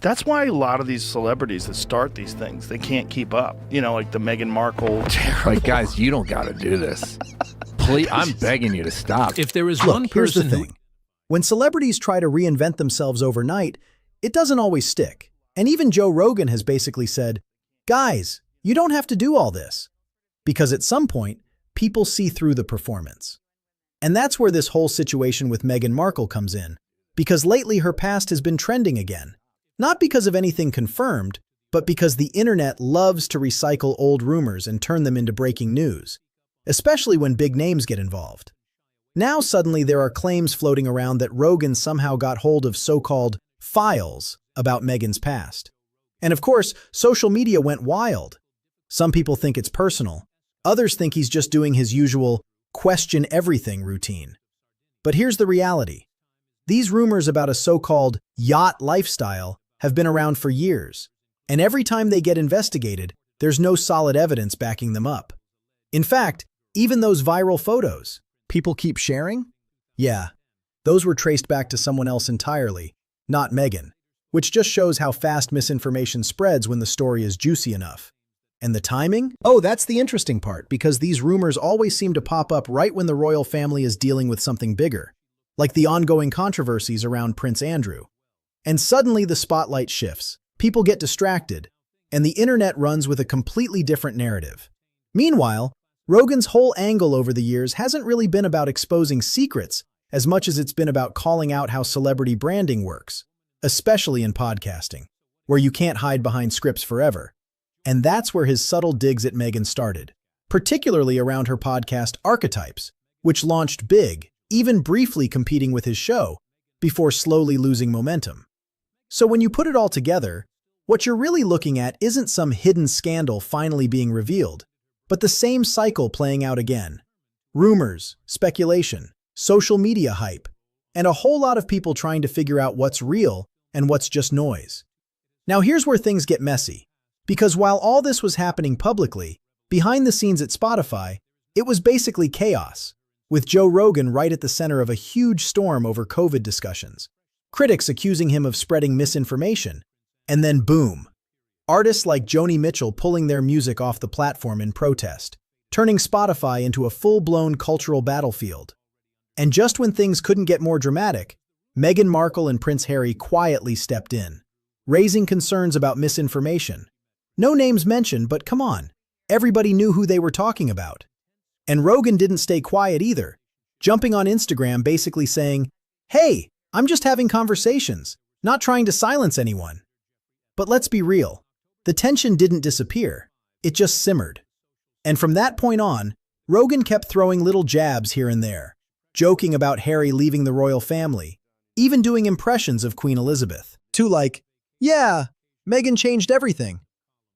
That's why a lot of these celebrities that start these things, they can't keep up. You know, like the Meghan Markle. Like, guys, you don't got to do this. Please, I'm begging you to stop. If there is Look, one here's the person thing. When celebrities try to reinvent themselves overnight, it doesn't always stick. And even Joe Rogan has basically said, guys, you don't have to do all this. Because at some point, people see through the performance. And that's where this whole situation with Meghan Markle comes in. Because lately her past has been trending again. Not because of anything confirmed, but because the internet loves to recycle old rumors and turn them into breaking news, especially when big names get involved. Now suddenly there are claims floating around that Rogan somehow got hold of so-called files about Meghan's past. And of course, social media went wild. Some people think it's personal. Others think he's just doing his usual question everything routine. But here's the reality. These rumors about a so-called yacht lifestyle have been around for years, and every time they get investigated, there's no solid evidence backing them up. In fact, even those viral photos people keep sharing? Yeah, those were traced back to someone else entirely, not Meghan, which just shows how fast misinformation spreads when the story is juicy enough. And the timing? Oh, that's the interesting part, because these rumors always seem to pop up right when the royal family is dealing with something bigger, like the ongoing controversies around Prince Andrew. And suddenly the spotlight shifts, people get distracted, and the internet runs with a completely different narrative. Meanwhile, Rogan's whole angle over the years hasn't really been about exposing secrets as much as it's been about calling out how celebrity branding works, especially in podcasting, where you can't hide behind scripts forever. And that's where his subtle digs at Meghan started, particularly around her podcast Archetypes, which launched big, even briefly competing with his show, before slowly losing momentum. So when you put it all together, what you're really looking at isn't some hidden scandal finally being revealed, but the same cycle playing out again. Rumors, speculation, social media hype, and a whole lot of people trying to figure out what's real and what's just noise. Now here's where things get messy, because while all this was happening publicly, behind the scenes at Spotify, it was basically chaos, with Joe Rogan right at the center of a huge storm over COVID discussions. Critics accusing him of spreading misinformation, and then boom, artists like Joni Mitchell pulling their music off the platform in protest, turning Spotify into a full-blown cultural battlefield. And just when things couldn't get more dramatic, Meghan Markle and Prince Harry quietly stepped in, raising concerns about misinformation. No names mentioned, but come on, everybody knew who they were talking about. And Rogan didn't stay quiet either, jumping on Instagram basically saying, "Hey, I'm just having conversations, not trying to silence anyone." But let's be real, the tension didn't disappear, it just simmered. And from that point on, Rogan kept throwing little jabs here and there, joking about Harry leaving the royal family, even doing impressions of Queen Elizabeth. To like, "Yeah, Meghan changed everything."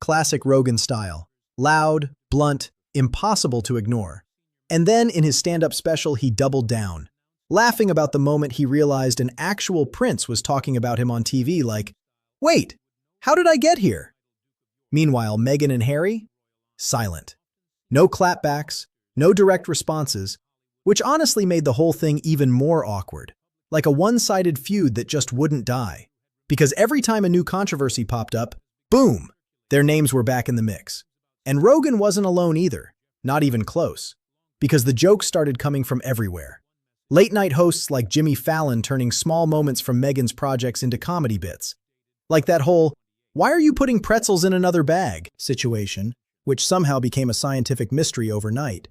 Classic Rogan style. Loud, blunt, impossible to ignore. And then in his stand-up special, he doubled down, laughing about the moment he realized an actual prince was talking about him on TV like, "Wait, how did I get here?" Meanwhile, Meghan and Harry? Silent. No clapbacks, no direct responses, which honestly made the whole thing even more awkward, like a one-sided feud that just wouldn't die. Because every time a new controversy popped up, boom, their names were back in the mix. And Rogan wasn't alone either, not even close, because the jokes started coming from everywhere. Late-night hosts like Jimmy Fallon turning small moments from Meghan's projects into comedy bits, like that whole "why are you putting pretzels in another bag" situation, which somehow became a scientific mystery overnight.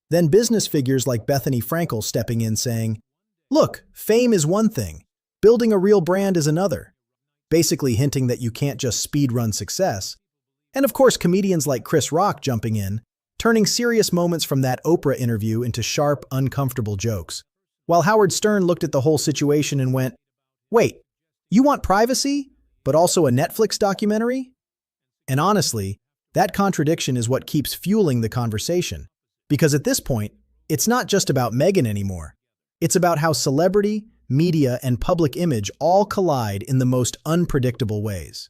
Then business figures like Bethany Frankel stepping in saying, "Look, fame is one thing, building a real brand is another," basically hinting that you can't just speedrun success. And of course, comedians like Chris Rock jumping in, turning serious moments from that Oprah interview into sharp, uncomfortable jokes. While Howard Stern looked at the whole situation and went, "Wait, you want privacy, but also a Netflix documentary?" And honestly, that contradiction is what keeps fueling the conversation. Because at this point, it's not just about Meghan anymore. It's about how celebrity, media, and public image all collide in the most unpredictable ways.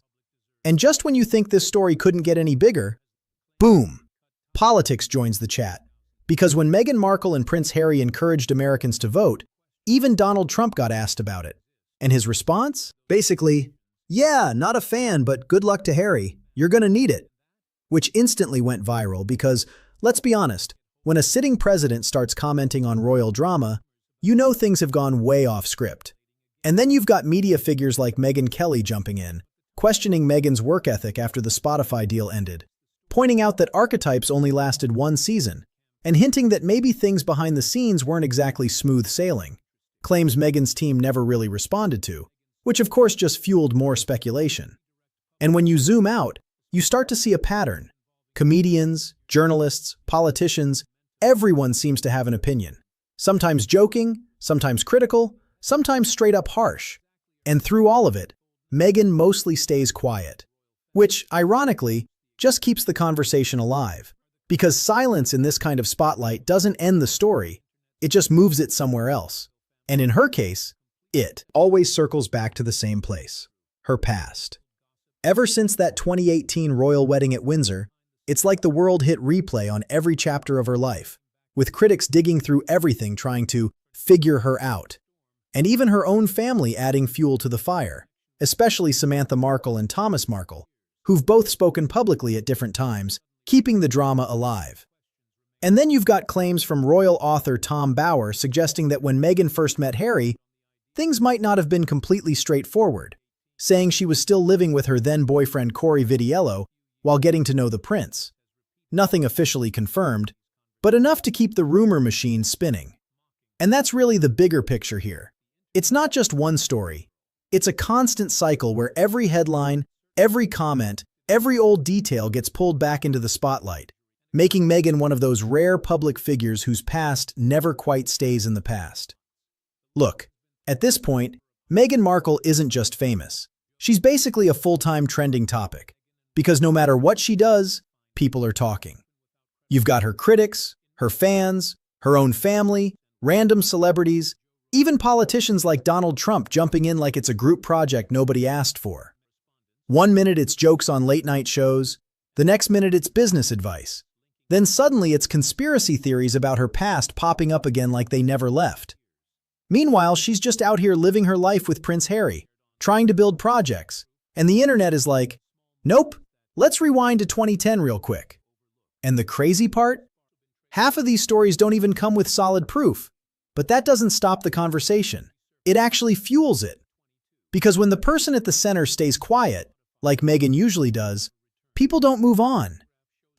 And just when you think this story couldn't get any bigger, boom, politics joins the chat. Because when Meghan Markle and Prince Harry encouraged Americans to vote, even Donald Trump got asked about it. And his response? Basically, "Yeah, not a fan, but good luck to Harry. You're gonna need it." Which instantly went viral because, let's be honest, when a sitting president starts commenting on royal drama, you know things have gone way off script. And then you've got media figures like Megyn Kelly jumping in, questioning Meghan's work ethic after the Spotify deal ended, pointing out that archetypes only lasted one season, and hinting that maybe things behind the scenes weren't exactly smooth sailing, claims Meghan's team never really responded to, which of course just fueled more speculation. And when you zoom out, you start to see a pattern. Comedians, journalists, politicians, everyone seems to have an opinion. Sometimes joking, sometimes critical, sometimes straight up harsh. And through all of it, Meghan mostly stays quiet. Which, ironically, just keeps the conversation alive. Because silence in this kind of spotlight doesn't end the story, it just moves it somewhere else. And in her case, it always circles back to the same place, her past. Ever since that 2018 royal wedding at Windsor, it's like the world hit replay on every chapter of her life, with critics digging through everything trying to figure her out. And even her own family adding fuel to the fire, especially Samantha Markle and Thomas Markle, who've both spoken publicly at different times, keeping the drama alive. And then you've got claims from royal author Tom Bower suggesting that when Meghan first met Harry, things might not have been completely straightforward, saying she was still living with her then-boyfriend Corey Vidiello while getting to know the prince. Nothing officially confirmed, but enough to keep the rumor machine spinning. And that's really the bigger picture here. It's not just one story. It's a constant cycle where every headline, every comment, every old detail gets pulled back into the spotlight, making Meghan one of those rare public figures whose past never quite stays in the past. Look, at this point, Meghan Markle isn't just famous. She's basically a full-time trending topic, because no matter what she does, people are talking. You've got her critics, her fans, her own family, random celebrities, even politicians like Donald Trump jumping in like it's a group project nobody asked for. One minute it's jokes on late-night shows, the next minute it's business advice. Then suddenly it's conspiracy theories about her past popping up again like they never left. Meanwhile, she's just out here living her life with Prince Harry, trying to build projects, and the internet is like, nope, let's rewind to 2010 real quick. And the crazy part? Half of these stories don't even come with solid proof, but that doesn't stop the conversation. It actually fuels it. Because when the person at the center stays quiet, like Meghan usually does, people don't move on.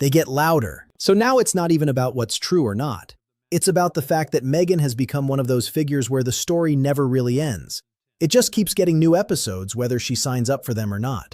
They get louder. So now it's not even about what's true or not. It's about the fact that Meghan has become one of those figures where the story never really ends. It just keeps getting new episodes whether she signs up for them or not.